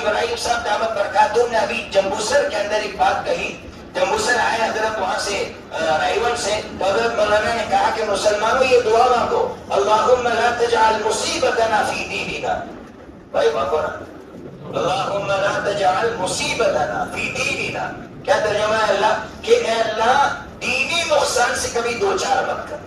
ابراہیم صاحب دامت برکاتہ نے ابھی جمبوسر کے اندر ایک بات کہی. جمبوسر آئے حضرت وہاں سے رائیون سے، تو حضرت مولانا نے کہا کہ مسلمانوں یہ دعا مانگو، اللہم لا تجعل مصیبتنا فی دیننا. بھائی مانگو نا، اللہم لا تجعل مصیبتنا فی دیننا. کیا ترجمہ ہے اللہ کہ اے اللہ دینی نقصان سے کبھی دو چار مت کر.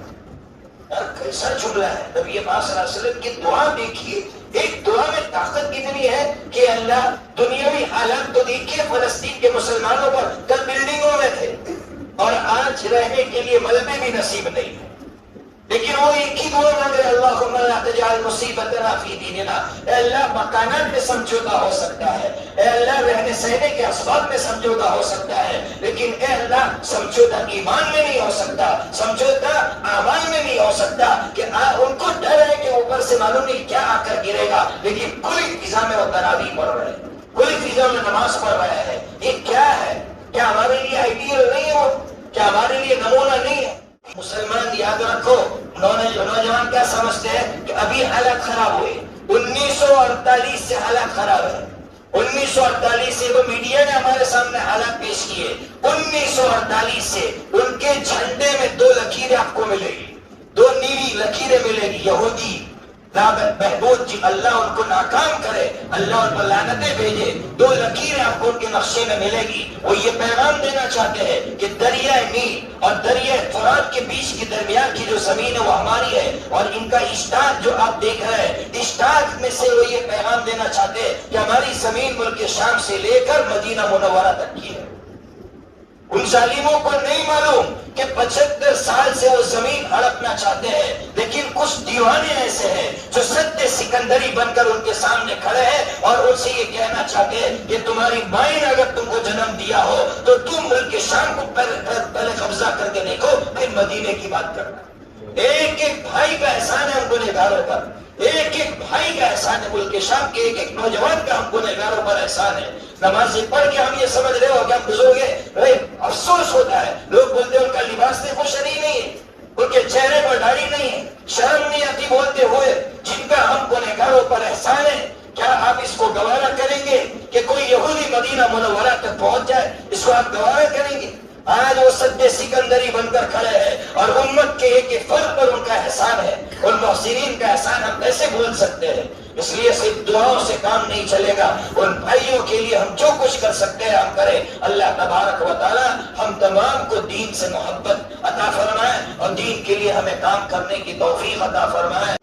کیسا جملہ ہے نبی پاک صلی اللہ علیہ وسلم کی دعا. دیکھیے ایک دعا میں طاقت کتنی ہے کہ اللہ دنیاوی حالات تو دیکھیے فلسطین کے مسلمانوں پر کل بلڈنگوں میں تھے اور آج رہنے کے لیے ملبے بھی نصیب نہیں ہے، لیکن وہ ایک ہی دعا مانگ رہے، اللہم لا تجعل مصیبتنا فی دیننا. اے اللہ مکانات میں سمجھوتا ہو سکتا ہے، اے اللہ رہنے سہنے کے اسباب میں سمجھوتا ہو سکتا ہے، لیکن اے اللہ سمجھوتا ایمان میں نہیں ہو سکتا، سمجھوتا اعمال میں نہیں ہو سکتا. کہ ان کو ڈر ہے کہ اوپر سے معلوم نہیں کیا آ کر گرے گا، لیکن کھلی فضا میں وہ تراویح پڑھ رہے ہیں، کھلی فضا میں نماز پڑھ رہے ہیں. یہ کیا ہے؟ کیا ہمارے لیے آئیڈیل نہیں ہے؟ کیا ہمارے لیے نمونہ نہیں ہے؟ مسلمان یاد رکھو، نوجوان کیا سمجھتے ہیں کہ ابھی حالات خراب ہوئے. 1948 سے حالات خراب ہے. 1948 سے وہ میڈیا نے ہمارے سامنے حالات پیش کیے. 1948 سے ان کے جھنڈے میں 2 لکیریں آپ کو ملے گی، 2 نیلی لکیریں ملے گی. یہودی بہبود جی اللہ ان کو ناکام کرے، اللہ ان پر لعنتیں بھیجے. 2 لکیریں آپ کو ان کے نقشے میں ملے گی. وہ یہ پیغام دینا چاہتے ہیں کہ دریائے نیل اور دریائے فرات کے بیچ کے درمیان کی جو زمین ہے وہ ہماری ہے، اور ان کا اشتاق جو آپ دیکھ رہے ہیں، اشتاق میں سے وہ یہ پیغام دینا چاہتے ہیں کہ ہماری زمین ملک شام سے لے کر مدینہ منورہ تک کی ہے. ان ظالموں کو نہیں معلوم کہ 75 سال سے وہ زمین ہڑپنا چاہتے ہیں، لیکن کچھ دیوانے ایسے ہیں جو سد سکندری بن کر ان کے سامنے کھڑے ہیں اور ان سے یہ کہنا چاہتے ہیں کہ تمہاری ماں نے اگر تم کو جنم دیا ہو تو تم ملک شام کو پہلے قبضہ کر کے دیکھو، پھر مدینے کی بات کرنا. ایک ایک بھائی کا احسان ہے ہم گنہگاروں پر، ایک ایک بھائی کا احسان ہے ملک شام کے ایک ایک نوجوان کا ہم گنہگاروں پر احسان ہے. نمازیں پڑھ کے ہم یہ سمجھ رہے ہو کہ ہم بزرگ ہیں. افسوس ہوتا ہے لوگ بولتے ہیں ان کا لباس دیکھو شرعی نہیں ہے، ان کے چہرے پر داڑھی نہیں ہے، شرم نہیں آتی بولتے ہوئے. جن کا ہم گنہگاروں پر احسان ہے، کیا آپ اس کو گوارا کریں گے کہ کوئی یہودی مدینہ منورہ تک پہنچ جائے؟ اس کو آپ گوارا کریں گے؟ آج وہ سد سکندری بن کر کھڑے ہیں اور امت کے ایک ایک فرد پر ان کا احسان ہے. ان محسنین کا احسان ہم کیسے بھول سکتے ہیں؟ اس لیے صرف دعاؤں سے کام نہیں چلے گا. ان بھائیوں کے لیے ہم جو کچھ کر سکتے ہیں ہم کریں. اللہ تبارک و تعالی ہم تمام کو دین سے محبت عطا فرمائے اور دین کے لیے ہمیں کام کرنے کی توفیق عطا فرمائے.